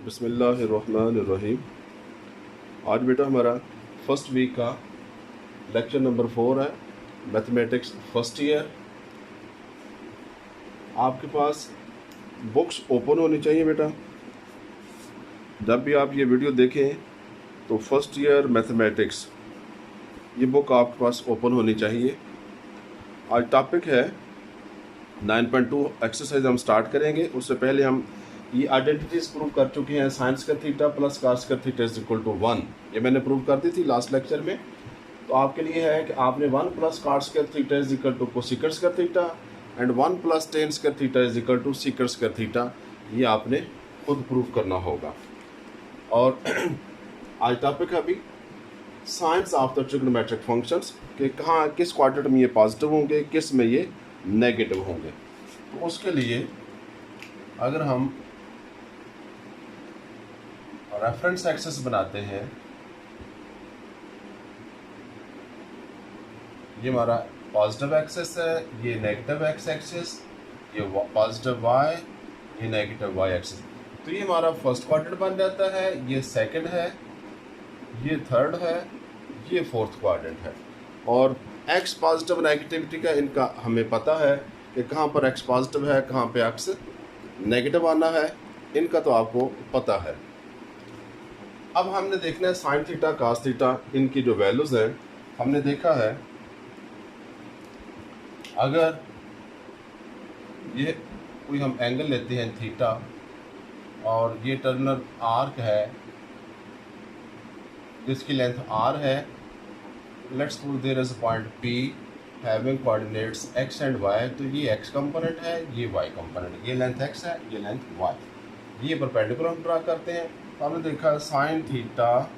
बिस्मिल्लाहिर्रहमानिर्रहीम। आज बेटा हमारा फर्स्ट वीक का लेक्चर नंबर 4 है, मैथमेटिक्स फर्स्ट ईयर। आपके पास बुक्स ओपन होनी चाहिए बेटा। जब भी आप ये वीडियो देखें तो फर्स्ट ईयर मैथमेटिक्स ये बुक आपके पास ओपन होनी चाहिए। आज टॉपिक है 9.2 एक्सरसाइज हम स्टार्ट करेंगे। उससे पहले हम ये आइडेंटिटीज़ प्रूव कर चुके हैं। साइंस का थीटा प्लस कॉस का थीटा इज इक्वल टू 1, ये मैंने प्रूव कर दी थी लास्ट लेक्चर में। तो आपके लिए है कि आपने 1 प्लस कॉस का theta is equal to cosec का थीटा एंड 1 प्लस टेन का theta is equal to sec का थीटा, ये आपने खुद प्रूव करना होगा। और आज टॉपिक है अभी science of the trigonometric functions कि कहाँ किस क्वाड्रेंट में ये पॉजिटिव होंगे, किस में ये नेगेटिव होंगे। तो उसके लिए अगर हम रेफरेंस एक्सिस बनाते हैं, ये हमारा पॉजिटिव एक्सिस है, ये नेगेटिव एक्स एक्सिस, ये पॉजिटिव वाई, ये नेगेटिव वाई एक्सिस। तो ये हमारा फर्स्ट क्वाड्रेंट बन जाता है, ये सेकंड है, ये थर्ड है, ये फोर्थ क्वाड्रेंट है। और एक्स पॉजिटिव नेगेटिविटी का इनका हमें पता है कि कहाँ पर एक्स पॉजिटिव है, कहाँ पे एक्स नेगेटिव आना है, इनका तो आपको पता है। अब हमने देखना है साइन थीटा कास थीटा, इनकी जो वैल्यूज़ हैं हमने देखा है। अगर ये कोई हम एंगल लेते हैं थीटा और ये टर्मिनल आर्क है जिसकी लेंथ आर है, let's suppose there is a point P having coordinates x and y. तो ये एक्स कंपोनेंट है, ये वाई कंपोनेंट, ये लेंथ एक्स है, ये लेंथ वाई। ये परपेंडिकुलर हम ड्रा करते हैं। तो हमने देखा sine theta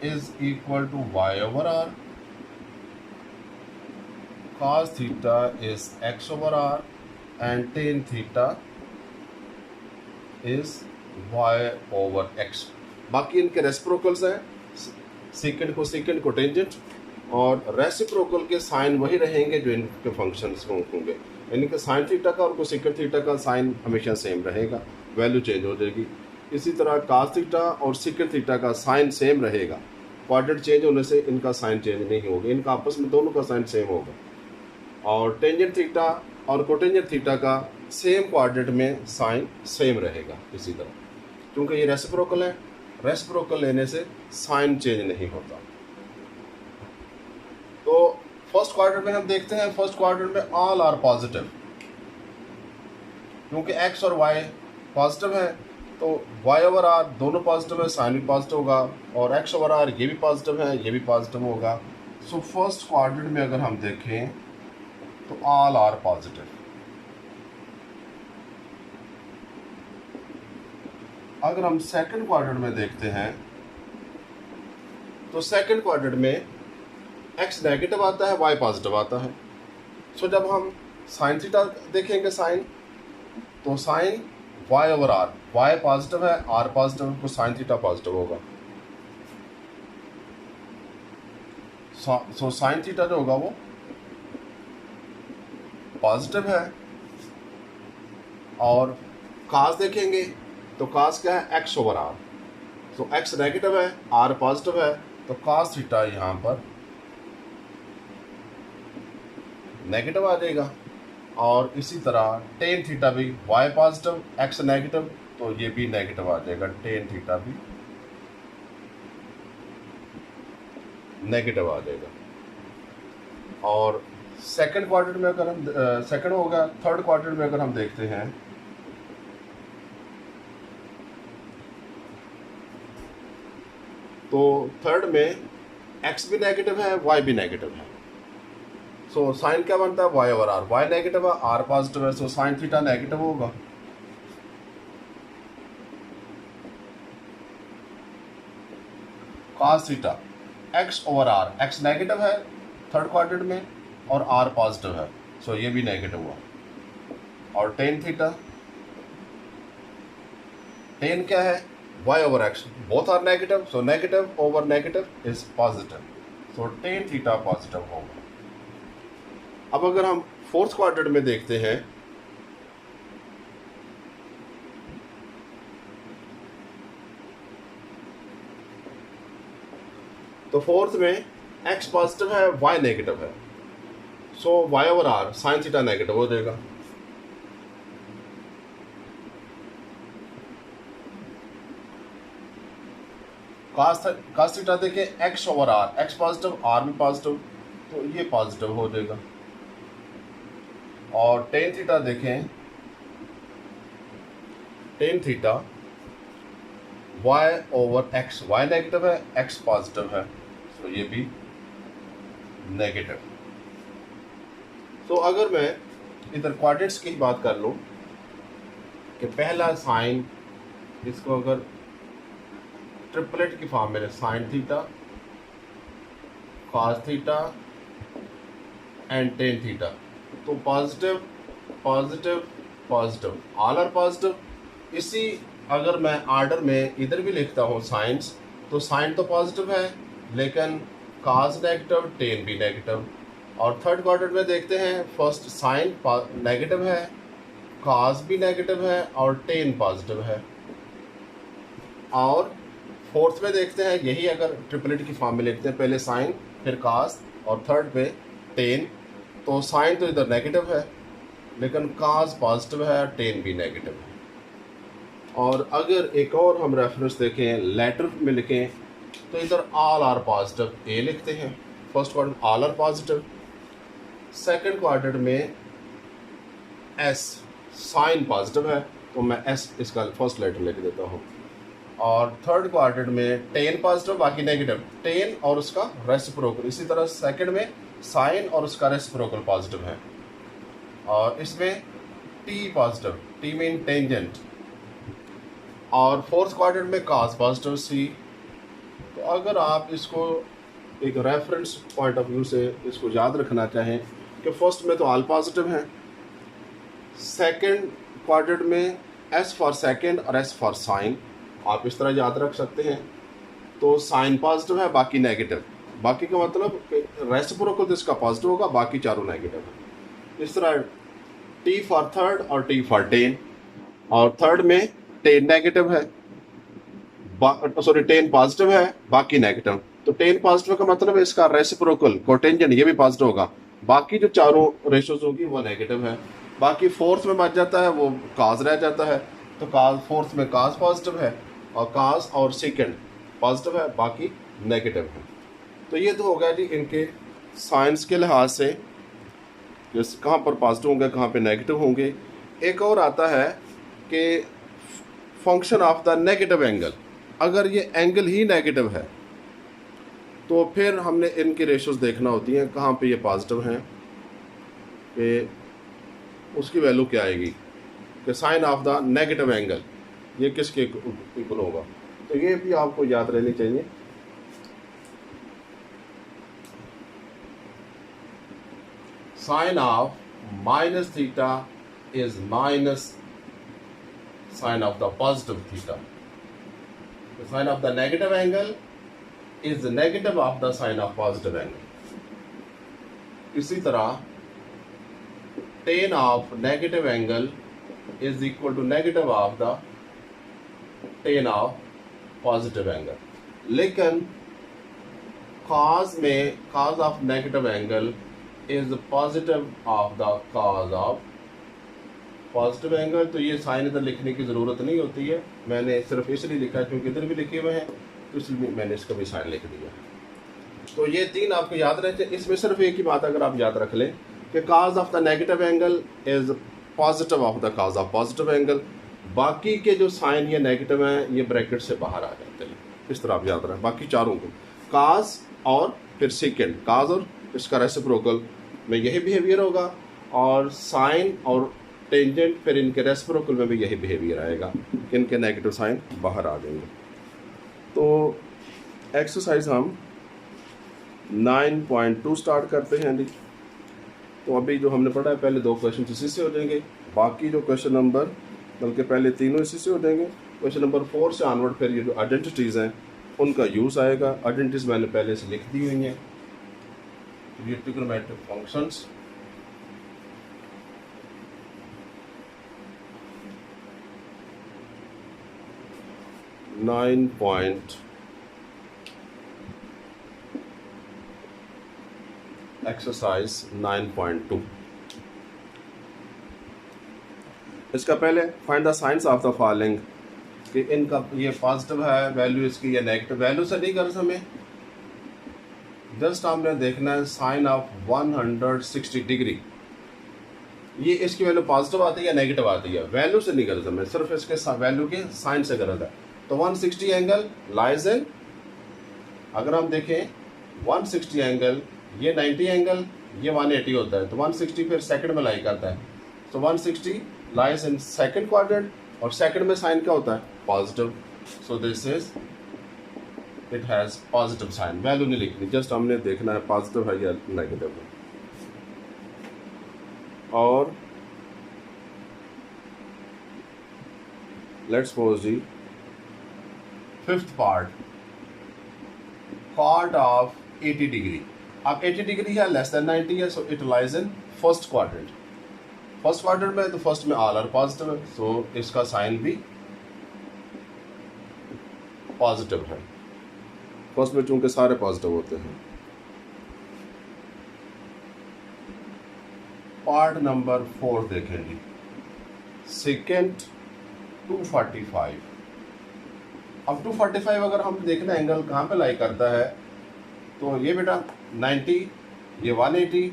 is equal to y over r, cos theta is x over r and tan theta is y over x. बाकी इनके रेसिप्रोकल्स हैं, सेकंड को सेकंड को टेंजेंट, और रेसिप्रोकल के साइन वही रहेंगे जो इनके फंक्शंस होंगे। इनके साइन थीटा का और कोसेक थीटा का साइन हमेशा सेम रहेगा, वैल्यू चेंज हो जाएगी। इसी तरह cos थीटा और सेक थीटा का साइन सेम रहेगा, क्वाड्रेंट चेंज होने से इनका साइन चेंज नहीं होगा, इनका आपस में दोनों का साइन सेम होगा। और टेंजेंट थीटा और कोटेंजेंट थीटा का सेम क्वाड्रेंट में साइन सेम रहेगा इसी तरह, क्योंकि ये रेसिप्रोकल है। रेसिप्रोकल लेने से साइन चेंज नहीं होता। तो फर्स्ट क्वाड्रेंट में हम देखते हैं, फर्स्ट क्वाड्रेंट में ऑल आर पॉजिटिव, क्योंकि एक्स और वाई पॉजिटिव है तो वाई ओवर आर दोनों पॉजिटिव है, साइन भी पॉजिटिव होगा, और एक्स ओवर आर ये भी पॉजिटिव है, ये भी पॉजिटिव होगा। सो फर्स्ट क्वाड्रेंट में अगर हम देखें तो ऑल आर पॉजिटिव। अगर हम सेकंड क्वाड्रेंट में देखते हैं तो सेकंड क्वाड्रेंट में एक्स नेगेटिव आता है, वाई पॉजिटिव आता है। सो जब हम साइन थीटा देखेंगे साइन, तो sine y over r, y positive है, आर पॉजिटिव है, तो साइन थीटा पॉजिटिव होगा। सो साइन थीटा जो होगा वो पॉजिटिव है। और कास देखेंगे तो कास क्या है, एक्स ओवर आर। तो एक्स नेगेटिव है, आर पॉजिटिव है, तो कास थीटा यहाँ पर नेगेटिव आ जाएगा। और इसी तरह टेन थीटा भी वाई पॉजिटिव, एक्स नेगेटिव, तो ये भी नेगेटिव आ जाएगा, टेन थीटा भी नेगेटिव आ जाएगा। और सेकंड क्वाड्रेंट में अगर हम सेकंड होगा, थर्ड क्वाड्रेंट में अगर हम देखते हैं तो थर्ड में एक्स भी नेगेटिव है, वाई भी नेगेटिव है। सो साइन क्या बनता है, y over r, y negative है, आर पॉजिटिव है, सो साइन थीटा नेगेटिव होगा। cos theta x over are, x negative है थर्ड क्वाड्रेंट में और आर पॉजिटिव है, सो ये भी नेगेटिव हुआ। और टेन थीटा, टेन क्या है, y over x, both are negative, so negative over negative is positive, so tan theta positive होगा। अब अगर हम फोर्थ क्वाड्रेंट में देखते हैं तो फोर्थ में एक्स पॉजिटिव है, वाई नेगेटिव है, so Y over R sine theta negative हो जाएगा। कास थीटा देखिए X over are, X positive R भी पॉजिटिव, तो ये पॉजिटिव हो जाएगा। और टेन थीटा देखें, tan theta Y over X, Y negative है, एक्स पॉजिटिव है, तो ये भी नेगेटिव। तो अगर मैं इधर क्वाड्रेंट्स की बात कर लूँ कि पहला साइन, इसको अगर ट्रिपलेट की फॉर्म में sine theta, cos theta and tan theta, तो positive positive positive, all are positive. इसी अगर मैं आर्डर में इधर भी लिखता हूँ साइंस, तो साइन तो पॉजिटिव है लेकिन कॉस नेगेटिव, टेन भी नेगेटिव। और थर्ड क्वाड्रेंट में देखते हैं, फर्स्ट साइन नेगेटिव है, कॉस भी नेगेटिव है और टेन पॉजिटिव है। और फोर्थ में देखते हैं, यही अगर ट्रिपलेट की फॉर्म में लिखते हैं, पहले साइन फिर कॉस और थर्ड पे टेन, तो साइन तो इधर नेगेटिव है लेकिन कॉस पॉजिटिव है, टेन भी नेगेटिव है। और अगर एक और हम रेफरेंस देखें, लेटर में लिखें, तो इधर ऑल आर पॉजिटिव, ए लिखते हैं, first quadrant all are positive. Second quadrant में एस साइन पॉजिटिव है, तो मैं एस इसका फर्स्ट लेटर लिख देता हूँ। और थर्ड क्वाड्रेंट में टेन पॉजिटिव बाकी नेगेटिव, टेन और उसका रेसिप्रोकल। इसी तरह सेकंड में साइन और उसका रेसिप्रोकल पॉजिटिव है। और इसमें T positive, T mean tangent. और फोर्थ क्वाड्रेंट में कॉस पॉजिटिव, सी। तो अगर आप इसको एक रेफरेंस पॉइंट ऑफ व्यू से इसको याद रखना चाहें कि फर्स्ट में तो ऑल पॉजिटिव है, सेकंड क्वाड्रेंट में एस फॉर सेकंड और एस फॉर साइन, आप इस तरह याद रख सकते हैं। तो साइन पॉजिटिव है बाकी नेगेटिव, बाकी का मतलब रेसिप्रोकल तो इसका पॉजिटिव होगा, बाकी चारों नेगेटिव है। इस तरह टी फॉर थर्ड और टी फॉर टेन, और थर्ड में टेन नेगेटिव है, सॉरी टेन पॉजिटिव है बाकी नेगेटिव। तो टेन पॉजिटिव का मतलब है इसका रेसिप्रोकल कोटेंजेंट ये भी पॉजिटिव होगा, बाकी जो चारों रेशोज होगी वो नेगेटिव है। बाकी फोर्थ में बच जाता है वो काज रह जाता है, तो काज फोर्थ में काज पॉजिटिव है और काज और सेकंड पॉजिटिव है, बाकी नेगेटिव है। तो ये तो हो गया जी इनके साइंस के लिहाज से जैसे कहाँ पर पॉजिटिव होंगे कहाँ पे नेगेटिव होंगे। एक और आता है कि function of the negative angle, अगर ये एंगल ही नेगेटिव है तो फिर हमने इनकी रेशोज देखना होती हैं, कहाँ पे ये पॉजिटिव हैं कि उसकी वैल्यू क्या आएगी, कि sine of the negative angle ये किसके इक्वल होगा। तो ये भी आपको याद रहनी चाहिए। Sine of minus theta is minus sine of the positive theta, sine of the negative angle is the negative of the sine of positive angle. इसी तरह tan of negative angle is equal to negative of the tan of positive angle. लेकिन cos में cos of negative angle is positive of the cos of positive angle। तो ये sign इधर लिखने की ज़रूरत नहीं होती है, मैंने सिर्फ इसलिए लिखा है क्योंकि इधर भी लिखे हुए हैं, तो इसलिए मैंने इसका भी साइन लिख दिया। तो ये तीन आपको याद रहते हैं। इसमें सिर्फ एक ही बात अगर आप याद रख लें कि cos of the negative angle is positive of the cos of positive angle, बाकी के जो साइन ये नेगेटिव हैं ये ब्रैकेट से बाहर आ जाते हैं। इस तरह आप याद रखें, बाकी चारों को काज और फिर सेकेंड काज और इसका रेसिप्रोकल में यही बिहेवियर होगा, और साइन और टेंजेंट फिर इनके रेसिप्रोकल में भी यही बिहेवियर आएगा, इनके नेगेटिव साइन बाहर आ जाएंगे। तो एक्सरसाइज हम 9.2 स्टार्ट करते हैं जी। तो अभी जो हमने पढ़ा है पहले दो क्वेश्चन इसी से हो जाएंगे, बाकी जो क्वेश्चन नंबर बल्कि पहले तीनों इसी से हो जाएंगे। क्वेश्चन नंबर 4 से ऑनवर्ड फिर ये जो आइडेंटिटीज़ हैं उनका यूज़ आएगा। आइडेंटिटीज़ मैंने पहले से लिख दी हुई हैं, ये ट्रिग्नोमेट्रिक फंक्शंस। एक्सरसाइज 9.2। इसका पहले find the science of the following, कि इनका ये पॉजिटिव है वैल्यू इसकी या नेगेटिव। वैल्यू से नहीं कर हमें, जस्ट हमने देखना है साइन ऑफ 160 डिग्री, ये इसकी वैल्यू पॉजिटिव आती है या नेगेटिव आती है। वैल्यू से नहीं कर हमें, सिर्फ इसके वैल्यू के साइन से गरज है। तो 160 एंगल लाइज इन, अगर हम देखें 160 एंगल, ये 90 एंगल, ये 180 होता है, तो 160 फिर सेकंड में लाई करता है। तो 160 लाइज इन सेकंड क्वाड्रेंट, और सेकंड में साइन क्या होता है? Positive. So this is it has positive sign. Value नहीं लिखनी, जस्ट हमने देखना है पॉजिटिव है या नेगेटिव है। और let's suppose G fifth part, cot of 80 degree. अब 80 डिग्री है, लेस देन 90 है, so it lies in first quadrant. First quadrant में तो फर्स्ट में ऑल आर पॉजिटिव है, सो इसका साइन भी पॉजिटिव है। फर्स्ट में चूंकि सारे पॉजिटिव होते हैं। पार्ट नंबर 4 देखेंगे, सेकेंड 245। अब 245 अगर हम देखना एंगल कहाँ पे लाई करता है, तो ये बेटा 90, ये 180,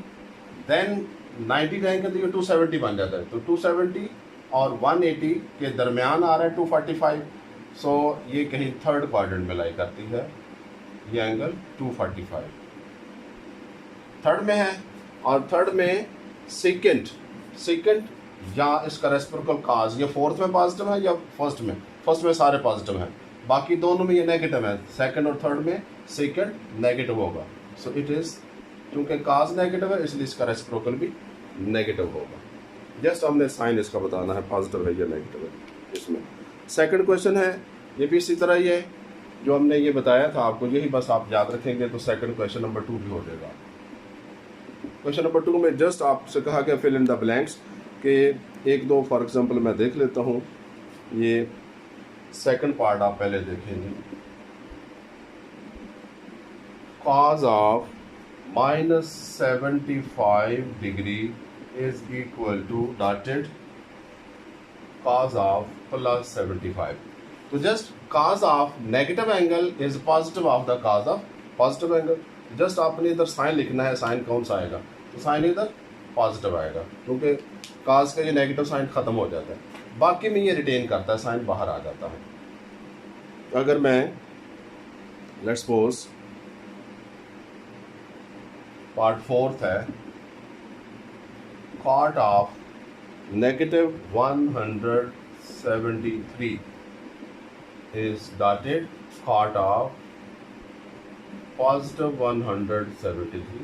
देन 90 जाएंगे तो ये 270 बन जाता है। तो 270 और 180 के दरमियान आ रहा है 245, सो ये कहीं थर्ड क्वाड्रेंट में लाई करती है। ये एंगल 245 थर्ड में है, और थर्ड में सेकेंड या इसका रेसिप्रोकल काज, ये फोर्थ में पॉजिटिव है या फर्स्ट में? फर्स्ट में सारे पॉजिटिव हैं, बाकी दोनों में ये नेगेटिव है। सेकंड और थर्ड में सेकंड नेगेटिव होगा, सो इट इज, क्योंकि काज नेगेटिव है इसलिए इसका रेसिप्रोकल भी नेगेटिव होगा। जस्ट हमने साइन इसका बताना है पॉजिटिव है या नेगेटिव है। इसमें सेकंड क्वेश्चन है, ये भी इसी तरह ही है जो हमने ये बताया था आपको, यही बस आप याद रखेंगे तो सेकंड क्वेश्चन नंबर 2 भी हो जाएगा। क्वेश्चन नंबर 2 में जस्ट आपसे कहा गया फिल इन द ब्लैंक्स, कि एक दो फॉर एग्जांपल मैं देख लेता हूँ। ये सेकंड पार्ट आप पहले देखेंगे, cos of -75 degree is equal to dotted cos of +75। तो just cos of negative angle is positive of the cos of positive angle. Just आपने इधर साइन लिखना है, साइन कौन सा आएगा? तो साइन इधर पॉजिटिव आएगा, क्योंकि cos का ये नेगेटिव साइन खत्म हो जाता है, बाकी में ये रिटेन करता है, साइन बाहर आ जाता है। अगर मैं लेट्स सपोज पार्ट 4 है, cot of -173 is dotted cot of +173।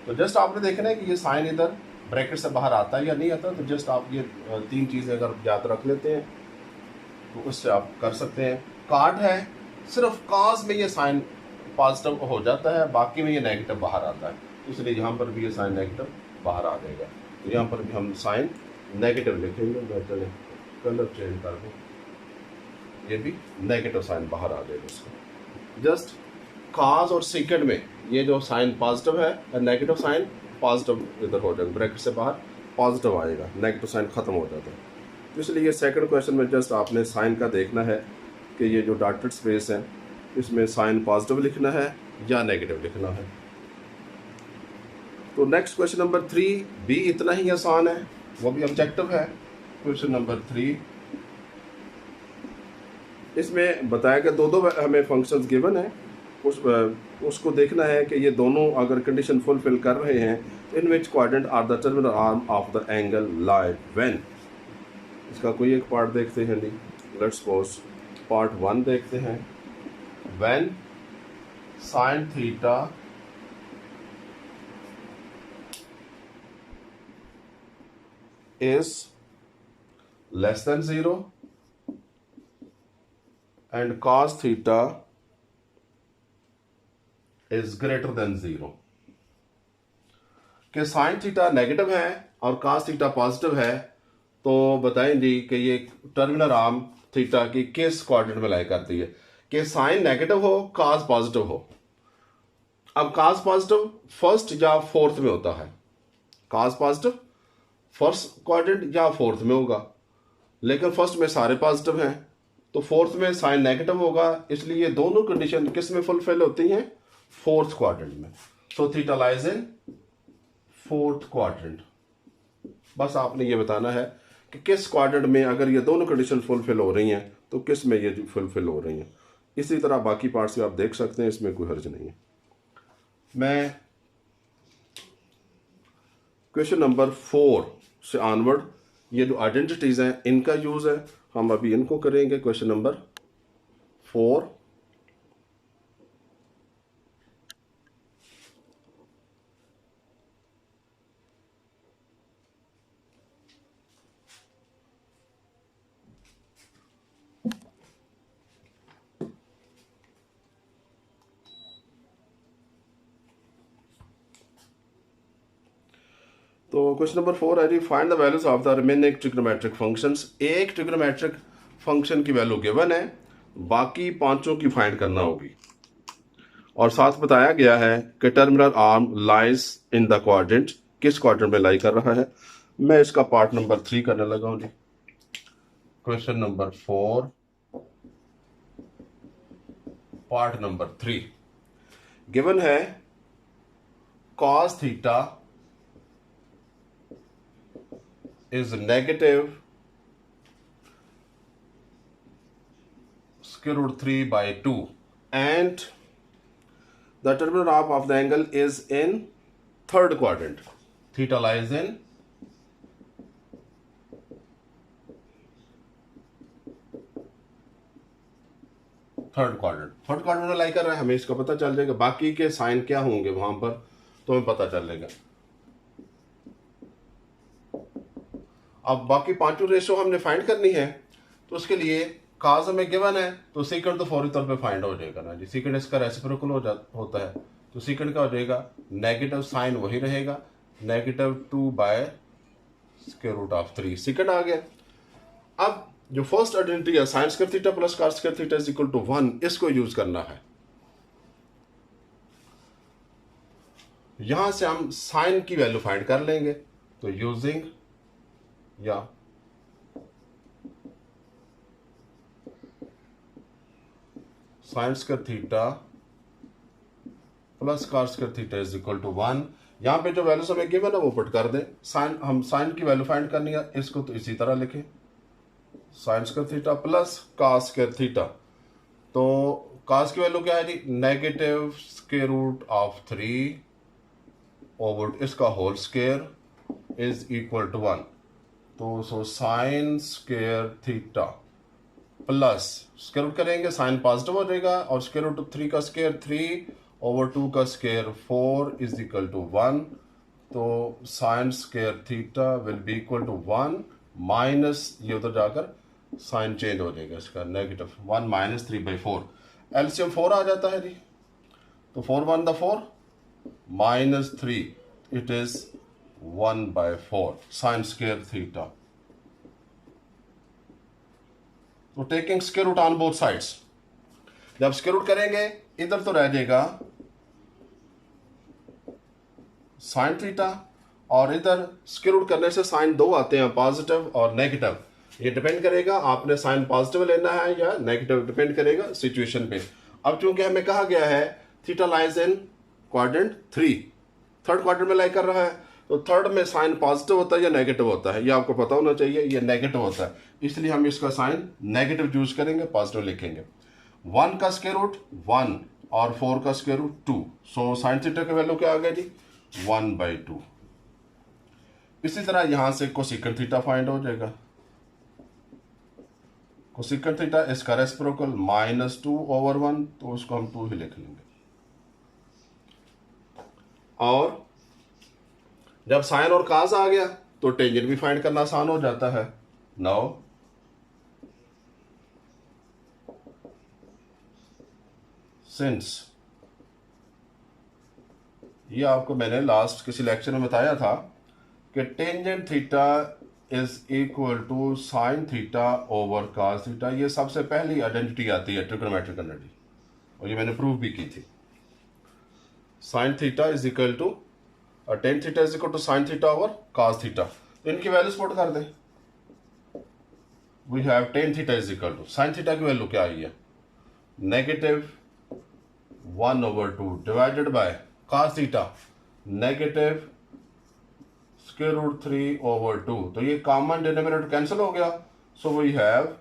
तो जस्ट आपने देखना है कि ये साइन इधर ब्रैकेट से बाहर आता है या नहीं आता। तो जस्ट आप ये 3 चीज़ें अगर याद रख लेते हैं तो उससे आप कर सकते हैं। काट है, सिर्फ काज में ये साइन पॉजिटिव हो जाता है, बाकी में ये नेगेटिव बाहर आता है, इसलिए यहाँ पर भी ये साइन नेगेटिव बाहर आ जाएगा। तो यहाँ पर भी हम साइन नेगेटिव लिखेंगे। मैं चले कलर चेंज कर दूँ, ये भी नेगेटिव साइन बाहर आ जाएगा इसका। जस्ट काज और सेकंड में ये जो साइन पॉजिटिव है, नेगेटिव साइन पॉजिटिव इधर हो जाएगा, ब्रैकेट से बाहर पॉजिटिव आएगा, नेगेटिव साइन खत्म हो जाता है। तो इसलिए ये सेकंड क्वेश्चन में जस्ट आपने साइन का देखना है कि ये जो डॉटेड स्पेस है इसमें साइन पॉजिटिव लिखना है या नेगेटिव लिखना है। तो नेक्स्ट क्वेश्चन नंबर 3 भी इतना ही आसान है, वो भी ऑब्जेक्टिव है। क्वेश्चन नंबर 3, इसमें बताया कि दो हमें फंक्शंस गिवन है, उसको देखना है कि ये दोनों अगर कंडीशन फुलफिल कर रहे हैं, in which quadrant are the terminal arm of the angle lie when. इसका कोई एक पार्ट देखते हैं, नहीं लेट्स सपोज पार्ट 1 देखते हैं। When sine theta is less than 0 and cos theta is greater than 0, कि साइन थीटा नेगेटिव है और cos थीटा पॉजिटिव है, तो बताएं जी कि ये टर्मिनल आर्म थीटा की किस क्वाड्रेंट में लाई करती है, कि साइन नेगेटिव हो cos पॉजिटिव हो। अब cos पॉजिटिव फर्स्ट या फोर्थ में होता है, cos पॉजिटिव फर्स्ट क्वाड्रेंट या फोर्थ में होगा, लेकिन फर्स्ट में सारे पॉजिटिव हैं तो फोर्थ में साइन नेगेटिव होगा, इसलिए ये दोनों कंडीशन किस में फुलफिल होती हैं, फोर्थ क्वाड्रेंट में। So theta lies in fourth quadrant. बस आपने ये बताना है कि किस क्वाड्रेंट में अगर ये दोनों कंडीशन फुलफिल हो रही हैं तो किस में ये फुलफिल हो रही हैं। इसी तरह बाकी पार्ट्स भी आप देख सकते हैं, इसमें कोई हर्ज नहीं है। मैं क्वेश्चन नंबर 4 से ऑनवर्ड ये जो आइडेंटिटीज हैं इनका यूज है, हम अभी इनको करेंगे। क्वेश्चन नंबर 4, तो क्वेश्चन नंबर 4 है जी, find the values of the remaining trigonometric functions. एक ट्रिग्नोमेट्रिक फंक्शन की वैल्यू गिवन है, बाकी पांचों की फाइंड करना होगी, और साथ बताया गया है कि terminal arm lies in the quadrant, किस क्वाड्रेंट में लाई कर रहा है। मैं इसका पार्ट नंबर 3 करने लगा हूं जी। Question number 4 part number 3 given है, cos theta is negative square root 3 by 2 and the terminal arc of the angle is in third quadrant. Theta lies in third quadrant. Third quadrant में लाई कर रहा है, हमें इसका पता चल जाएगा, बाकी के साइन क्या होंगे वहां पर तो हमें पता चलेगा। अब बाकी पांचों रेशो हमने फाइंड करनी है, तो उसके लिए काज हमें गिवन है तो सीकेंड तो फौरी तौर पे फाइंड हो जाएगा ना जी। सीकेंड इसका रेसिप्रोकल होता है, तो सीकेंड क्या हो जाएगा, नेगेटिव साइन वही रहेगा, -2 by square root of 3, secant आ गया। अब जो फर्स्ट आइडेंटिटी है sine square theta plus cos square theta is equal to 1, इसको यूज करना है। यहां से हम साइन की वैल्यू फाइंड कर लेंगे, तो यूजिंग या sine square theta plus cos square theta is equal to 1। यहां पे जो वैल्यूज हमें गिवन है वो पुट कर दें। साइन, हम साइन की वैल्यू फाइंड करनी है, इसको तो इसी तरह लिखें, sine square theta plus cos square theta. तो कॉस की वैल्यू क्या है जी, negative square root of 3 over इसका whole square is equal to 1। तो so sine square theta plus square root करेंगे, साइन पॉजिटिव हो जाएगा, और स्क्वायर रूट 3 का स्क्वायर 3 ओवर 2 का स्क्वायर 4 इज इक्वल टू 1। तो sine square theta will be equal to 1 minus, ये उधर जाकर साइन चेंज हो जाएगा इसका, नेगेटिव 1 माइनस 3/4, एलसीएम 4 आ जाता है जी। तो 4 1 the 4 minus 3, it is 1/4 sine square theta. तो taking square root on both sides, जब स्क्वायर रूट करेंगे इधर तो रह जाएगा साइन थीटा, और इधर स्क्वायर रूट करने से साइन 2 आते हैं, पॉजिटिव और नेगेटिव। ये डिपेंड करेगा आपने साइन पॉजिटिव लेना है या नेगेटिव, डिपेंड करेगा सिचुएशन पे। अब चूंकि हमें कहा गया है theta lies in quadrant 3, third quadrant में लाई कर रहा है, तो थर्ड में साइन पॉजिटिव होता है या नेगेटिव होता है, ये आपको पता होना चाहिए। ये नेगेटिव होता है, इसलिए हम इसका साइन नेगेटिव यूज करेंगे, पॉजिटिव लिखेंगे। 1 का स्क्वायर रूट 1 और 4 का square root 2, so sine theta की वैल्यू क्या आ गया जी, 1/2। इसी तरह यहां से कोसेकंड थीटा फाइंड हो जाएगा। कोसेकंड थीटा इसका रेसिप्रोकल -2 ओवर 1, तो उसको हम 2 ही लिख लेंगे। और जब साइन और काज आ गया तो टेंजेंट भी फाइंड करना आसान हो जाता है। नाउ सिंस, ये आपको मैंने लास्ट किसी लेक्चर में बताया था कि tangent theta is equal to sine theta over cos theta, ये सबसे पहली आइडेंटिटी आती है ट्रिग्नोमेट्रिक आइडेंटिटी, और ये मैंने प्रूव भी की थी। Sine theta is equal to tan theta is equal to sine theta over cos theta. तो इनकी वैल्यूज पुट कर दें। We have tan theta is equal to sine theta की वैल्यू क्या आई है, -1/2 डिवाइडेड बाय कॉस थीटा -√3/2। तो ये कॉमन डिनोमिनेटर कैंसिल हो गया। So we have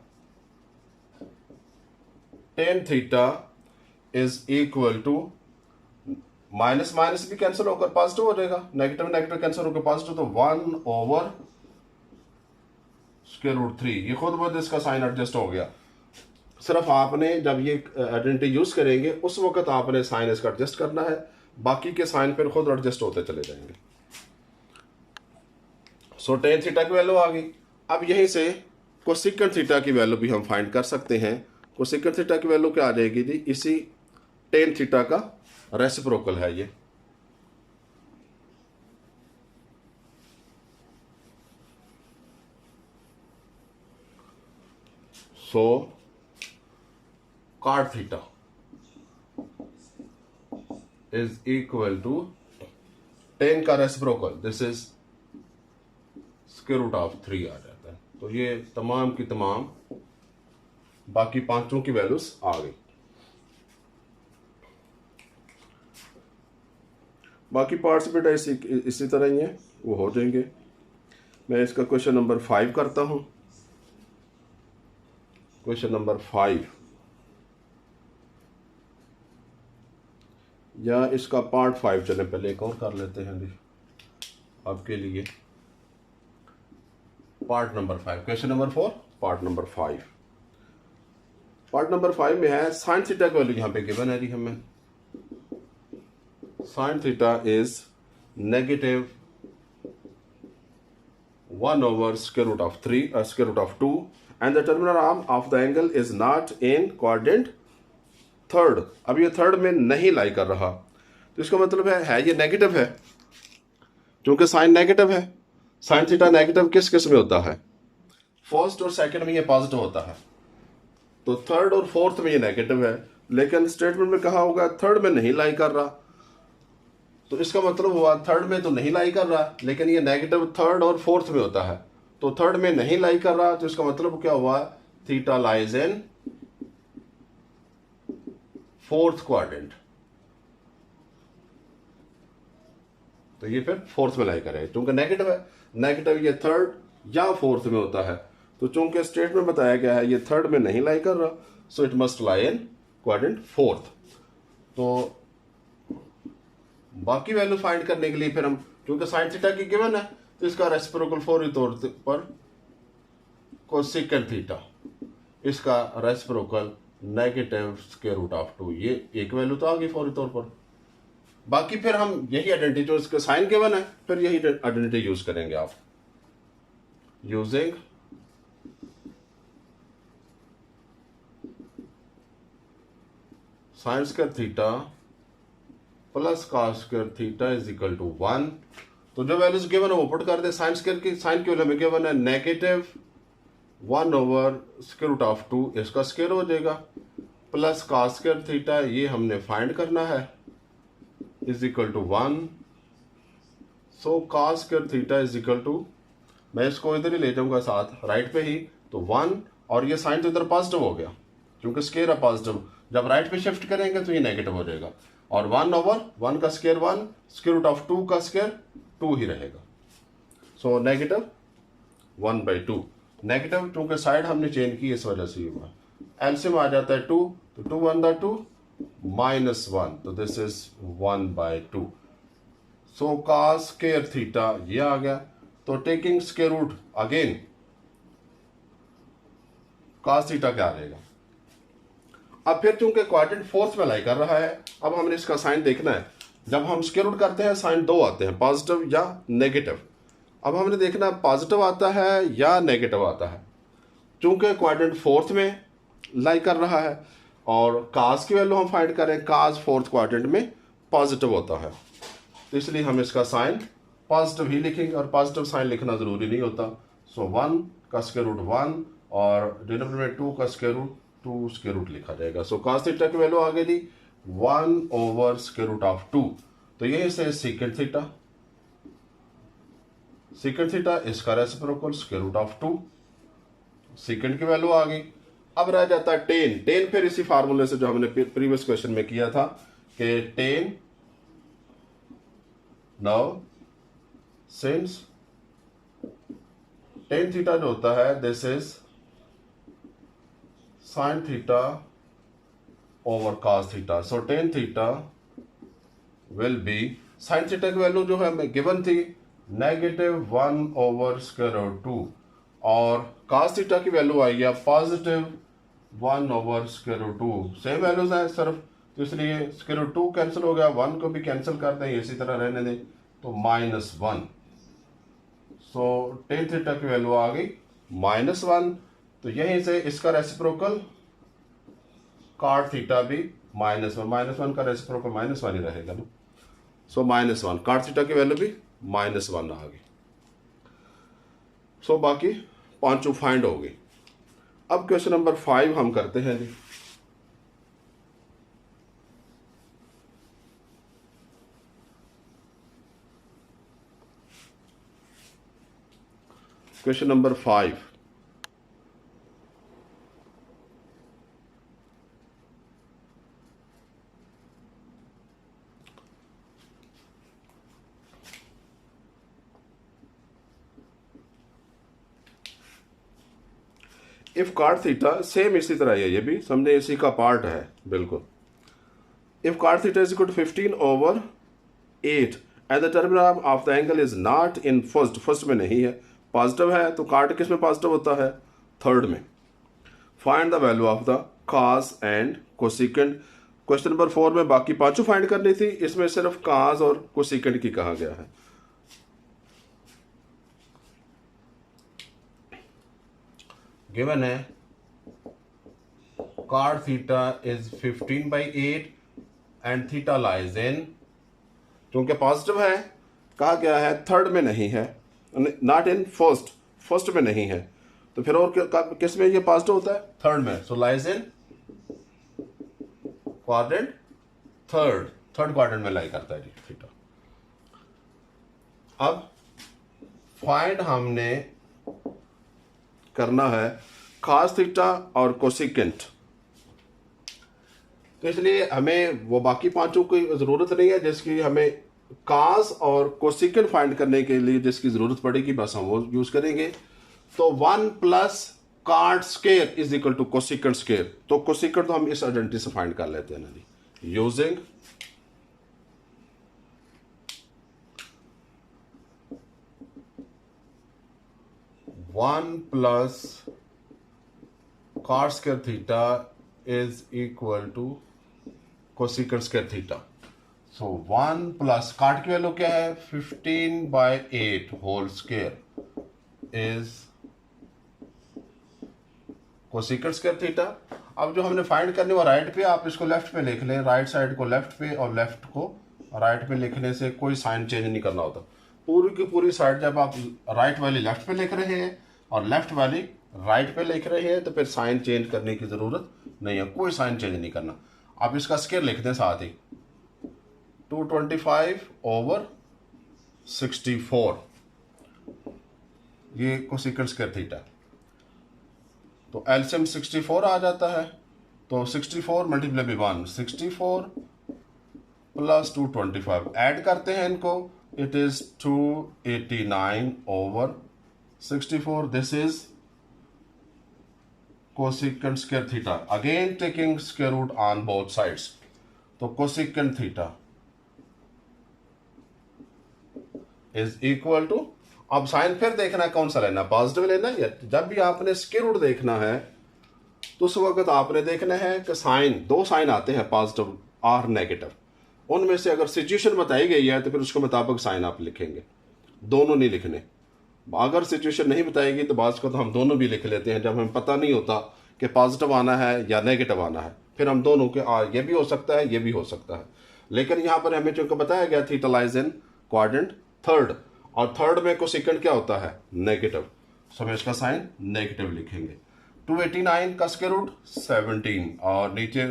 tan theta is equal to minus minus भी कैंसिल होकर पॉजिटिव हो जाएगा, नेगेटिव नेगेटिव कैंसिल होकर पॉजिटिव, तो 1/√3। ये खुद बहुत इसका साइन एडजस्ट हो गया। सिर्फ आपने जब ये आइडेंटिटी यूज करेंगे उस वक्त आपने साइन इसका एडजस्ट करना है, बाकी के साइन फिर खुद एडजस्ट होते चले जाएंगे। सो टेन थीटा की वैल्यू आ गई। अब यहीं से कोसेकंड थीटा की वैल्यू भी हम फाइंड कर सकते हैं। कोसेकंड थीटा की वैल्यू क्या आ जाएगी जी, इसी टेन थीटा का रेसिप्रोकल है ये। So cot theta is equal to 10 का रेसिप्रोकल, दिस इज √3 आ जाता है। तो ये तमाम की तमाम बाकी पांचों की वैल्यूज आ गई। बाकी पार्ट्स बेटा इसी तरह ही है, वो हो जाएंगे। मैं इसका क्वेश्चन नंबर 5 करता हूं। क्वेश्चन नंबर 5 या इसका पार्ट 5 चले, पहले एक और कर लेते हैं जी आपके लिए। Part number 5, question number 4 part number 5। Part number 5 में है साइन थीटा की वैल्यू यहाँ पे गिवन है जी हमें। Sign theta is -1/√3 and the terminal arm of the angle is not in quadrant third. अब ये थर्ड में नहीं लाई कर रहा, तो इसका मतलब है ये नेगेटिव है, क्योंकि साइन नेगेटिव है। साइन थीटा नेगेटिव किस किस में होता है, फर्स्ट और सेकंड में ये पॉजिटिव होता है, तो थर्ड और फोर्थ में ये नेगेटिव है। लेकिन स्टेटमेंट में कहा होगा थर्ड में नहीं लाई कर रहा, तो इसका मतलब हुआ थर्ड में तो नहीं लाई कर रहा, लेकिन ये नेगेटिव थर्ड और फोर्थ में होता है, तो थर्ड में नहीं लाई कर रहा, तो इसका मतलब क्या हुआ, theta lies in fourth quadrant. तो ये फिर फोर्थ में लाई करेगा, क्योंकि नेगेटिव है। नेगेटिव ये थर्ड या फोर्थ में होता है, तो चूंकि स्टेटमेंट बताया गया है ये थर्ड में नहीं लाई कर रहा, so it must lie in quadrant fourth. तो बाकी वैल्यू फाइंड करने के लिए फिर हम, क्योंकि साइन थीटा की गिवन है, तो इसका रेसिप्रोकल फौरी तौर पर कोसेकंड थीटा, इसका रेसिप्रोकल -√2। ये एक वैल्यू तो आ गई फौरी तौर पर। बाकी फिर हम यही आइडेंटिटी जो इसका साइन गिवन है, फिर यही आइडेंटिटी यूज करेंगे आप, using sine square theta plus cos square theta is equal to 1। तो जो वैल्यूज गिवन है वो पुट कर दे। साइन स्क्वायर की साइन की वैल्यू में गिवन है -1/√2, इसका स्क्वायर हो जाएगा, प्लस कॉस स्क्वायर थीटा ये हमने फाइंड करना है is equal to 1। So cos square theta is equal to, मैं इसको इधर ही ले जाऊंगा साथ राइट पे ही, तो 1, और ये साइन तो इधर पॉजिटिव हो गया क्योंकि स्क्वायर है पॉजिटिव, जब राइट पे शिफ्ट करेंगे तो ये नेगेटिव हो जाएगा, और 1/1 का स्क्वायर 1, √2 का स्क्वायर 2 ही रहेगा। सो नेगेटिव 1/2, नेगेटिव क्योंकि साइड हमने चेंज की इस वजह से हुआ। एलसीएम आ जाता है 2, तो 2 1 2 -1, तो this is 1/2। So cos square theta ये आ गया, तो taking square root again cos theta क्या आ जाएगा। अब फिर चूंकि क्वाड्रेंट फोर्थ में लाई कर रहा है, अब हमने इसका साइन देखना है। जब हम स्क्वायर रूट करते हैं साइन दो आते हैं, पॉजिटिव या नेगेटिव। अब हमने देखना है पॉजिटिव आता है या नेगेटिव आता है। चूंकि क्वाड्रेंट फोर्थ में लाई कर रहा है और काज की वैल्यू हम फाइंड करें, काज फोर्थ क्वाड्रेंट में पॉजिटिव होता है, तो इसलिए हम इसका साइन पॉजिटिव ही लिखेंगे, और पॉजिटिव साइन लिखना जरूरी नहीं होता। सो 1 का स्क्वायर रूट 1 और डिनोमिनेटर में 2 का स्क्वायर रूट 2 स्क्वायर रूट लिखा जाएगा। सो cos थीटा की वैल्यू आ गई 1/√2। तो यही से सीकेंट थीटा, सीकेंट थीटा इसका reciprocal square root of 2, secant की वैल्यू आ गई। अब रह जाता है टेन। टेन फिर इसी फार्मूले से जो हमने प्रीवियस क्वेश्चन में किया था कि ten, now since tan theta जो होता है this is sine theta over cos theta, so tan theta will B, sign theta की वैल्यू जो है हमें गिवन थी -1 ओवर स्क्वायर रूट 2, और कॉस थीटा की वैल्यू आई है +1 over square root 2। Same values हैं सिर्फ, तो इसलिए स्क्वायर रूट 2 कैंसिल हो गया, 1 को भी कैंसिल करते हैं, इसी तरह रहने दें, तो -1। सो टेन थीटा की वैल्यू आ गई -1। तो यहीं से इसका रेसिप्रोकल कॉट थीटा भी -1 का रेसिप्रोकल -1 ही रहेगा ना, सो -1 कॉट थीटा की वैल्यू भी -1 आ गई। सो बाकी पांचों फाइंड हो गई। अब क्वेश्चन नंबर 5 हम करते हैं जी। Question number 5, if cot theta, same इसी तरह है, ये भी समझे इसी का पार्ट है बिल्कुल। If cot theta is equal to 15 over 8 and the terminal of the angle is not in first में नहीं है, पॉजिटिव है, तो कॉट किस में पॉजिटिव होता है? थर्ड में। Find the value of the cos and cosecant. Question number 4 में बाकी पांचों फाइंड करनी थी, इसमें सिर्फ कॉस और कोसिकेंट की कहा गया है। गिवन है cot theta is 15/8 and theta lies in, क्योंकि पॉजिटिव है, कहा गया है थर्ड में नहीं है, नॉट इन फर्स्ट में नहीं है, तो फिर और किस में ये पॉजिटिव होता है? थर्ड में। So lies in quadrant third quadrant में लाई करता है जी थीटा। अब फाइंड हमने करना है कॉस थीटा और कोसिकेंट, तो इसलिए हमें वो बाकी पांचों की जरूरत नहीं है, जिसकी हमें कॉस और कोसिकेंट फाइंड करने के लिए जिसकी जरूरत पड़ेगी बस हम वो यूज करेंगे। तो 1 plus cot square is equal to cosecant square, तो कोसिकेंट तो हम इस आइडेंटिटी से फाइंड कर लेते हैं ना जी, using one plus cot square theta is equal to cosecant square theta. So 1 plus cot की वैल्यू क्या है? 15/8 whole square is cosecant square theta. अब जो हमने फाइंड करने वो राइट पे, आप इसको लेफ्ट पे लिख लें, राइट साइड को लेफ्ट पे और लेफ्ट को राइट पे लिखने से कोई साइन चेंज नहीं करना होता। पूरी की पूरी साइड जब आप राइट वाली लेफ्ट पे लिख रहे हैं और लेफ्ट वाली राइट पे लिख रहे हैं तो फिर साइन चेंज करने की जरूरत नहीं है, कोई साइन चेंज नहीं करना। आप इसका स्क्वायर लिख दें साथ ही, 225/64, ये कोसिकेंट स्क्वायर थीटा। तो एलसीएम 64 आ जाता है, तो 64 मल्टीप्लाई बाई 1, 64 प्लस 225, ऐड करते हैं इनको, it is 289/64। This is cosecant square theta, again taking square root on both sides. तो cosecant theta is equal to, अब साइन फिर देखना है कौन सा लेना, पॉजिटिव लेना है। जब भी आपने स्क्वायर रूट देखना है तो उस वक्त आपने देखना है कि साइन, दो साइन आते हैं पॉजिटिव और नेगेटिव, उनमें से अगर सिचुएशन बताई गई है तो फिर उसके मुताबिक साइन आप लिखेंगे, दोनों नहीं लिखने। अगर सिचुएशन नहीं बताएगी तो बात को तो हम दोनों भी लिख लेते हैं, जब हमें पता नहीं होता कि पॉजिटिव आना है या नेगेटिव आना है, फिर हम दोनों के ये भी हो सकता है, ये भी हो सकता है। लेकिन यहाँ पर हमें चूंकि बताया गया theta lies in quadrant third, और थर्ड में कोसिकेंट क्या होता है? नेगेटिव, सो हम इसका साइन नेगेटिव लिखेंगे। 289 का स्क्वायर रूट 17 और नीचे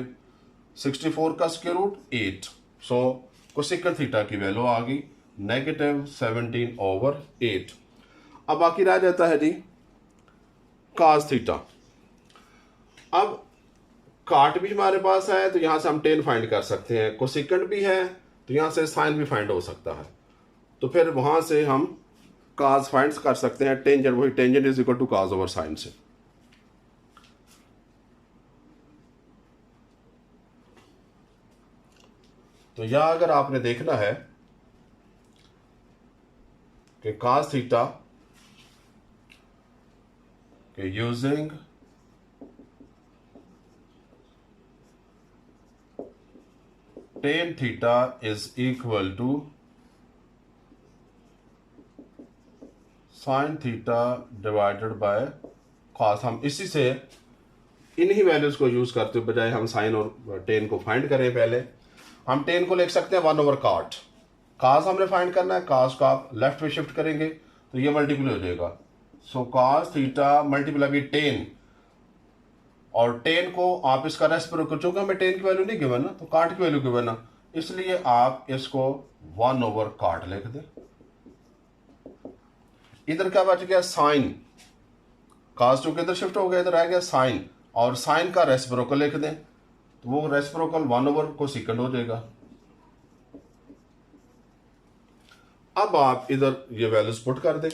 64 का स्क्वायर रूट 8, सो कोसेकंड थीटा की वैल्यू आ गई -17/8। अब बाकी रह जाता है जी काज थीटा। अब काट भी हमारे पास है तो यहाँ से हम टेन फाइंड कर सकते हैं, कोसेकंड भी है तो यहाँ से साइन भी फाइंड हो सकता है, तो फिर वहाँ से हम काज फाइंड कर सकते हैं। टेंजेंट वही tangent is equal to cos over sine से। तो यहाँ अगर आपने देखना है कि काज थीटा के using tan theta is equal to sine theta divided by cos. हम इसी से इन्हीं वैल्यूज को यूज करते बजाय हम साइन और टेन को फाइंड करें, पहले हम टेन को लिख सकते हैं 1/cot। कास हमने फाइंड करना है, कास को आप लेफ्ट में शिफ्ट करेंगे तो ये मल्टीप्लाई हो जाएगा। सो कास थीटा मल्टीप्लाई बाई 10, और 10 को आप इसका रेसिप्रोकल, चूंकि हमें 10 की वैल्यू नहीं गिवन ना तो काट की वैल्यू गिवन ना, इसलिए आप इसको 1/cot लिख दें। इधर क्या बच गया साइन, कास चूंकि इधर शिफ्ट हो गया, इधर रह गया साइन, और साइन का रेसिप्रोकल लिख दें तो वो रेसिप्रोकल 1/cosecant हो जाएगा। अब आप इधर ये वैल्यूज पुट कर दें।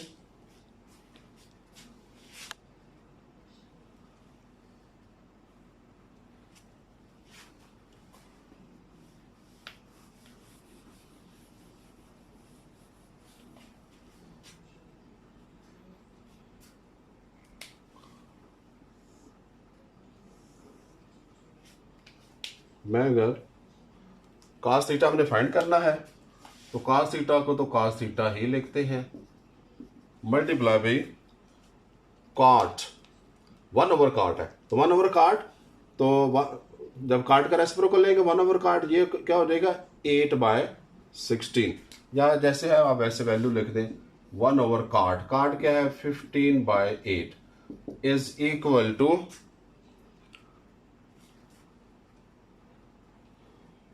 मैं अगर कास थीटा हमने फाइंड करना है तो कास थीटा को तो कास थीटा ही लिखते हैं, मल्टीप्लाई बाई कॉट, 1/cot है तो 1/cot, तो जब काट का रेसिप्रोकल लेंगे 1/cot, ये क्या हो जाएगा 8/16, या जैसे है आप वैसे वैल्यू लिख दें 1/cot। काट क्या है 15/8 is equal to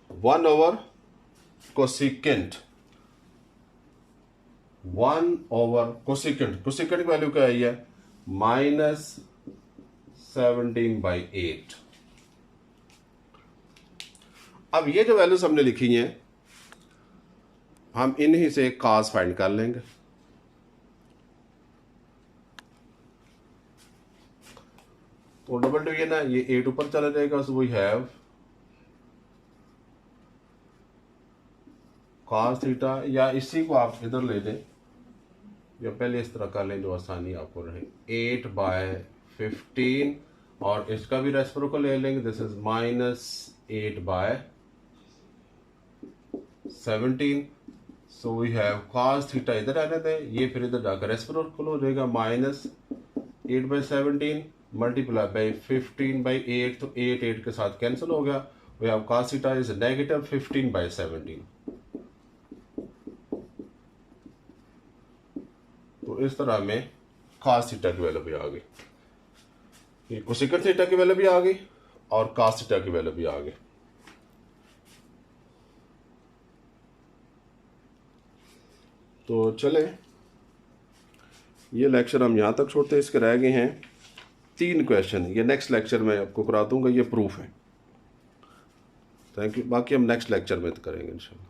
1/cosecant। 1/cosecant, cosecant की वैल्यू क्या आई है -17/8। अब ये जो वैल्यूज हमने लिखी हैं हम इन्हीं से कास फाइंड कर लेंगे। तो डबल डिवीजन है, ये 8 ऊपर चला जाएगा, so we have cos theta, या इसी को आप इधर ले लें या पहले इस तरह कर लें जो आसानी आपको रहे, 8/15, और इसका भी रेसिप्रोकल ले लेंगे, this is -8/17। So we have cos theta इधर आने दें, ये फिर इधर जाकर रेसिप्रोकल हो जाएगा -8/17 मल्टीप्लाई बाई 15/8, तो 8 के साथ कैंसिल हो गया। We have cos theta is -15/17। तो इस तरह में cos थीटा की वैल्यू भी आ गई, ये कोसेकेंट थीटा की वैल्यू भी आ गई और cos थीटा की वैल्यू भी आ गई। तो चले ये लेक्चर हम यहाँ तक छोड़ते हैं, इसके रह गए हैं 3 क्वेश्चन, ये नेक्स्ट लेक्चर में आपको करा दूंगा, ये प्रूफ है। थैंक यू, बाकी हम नेक्स्ट लेक्चर में करेंगे इंशाल्लाह।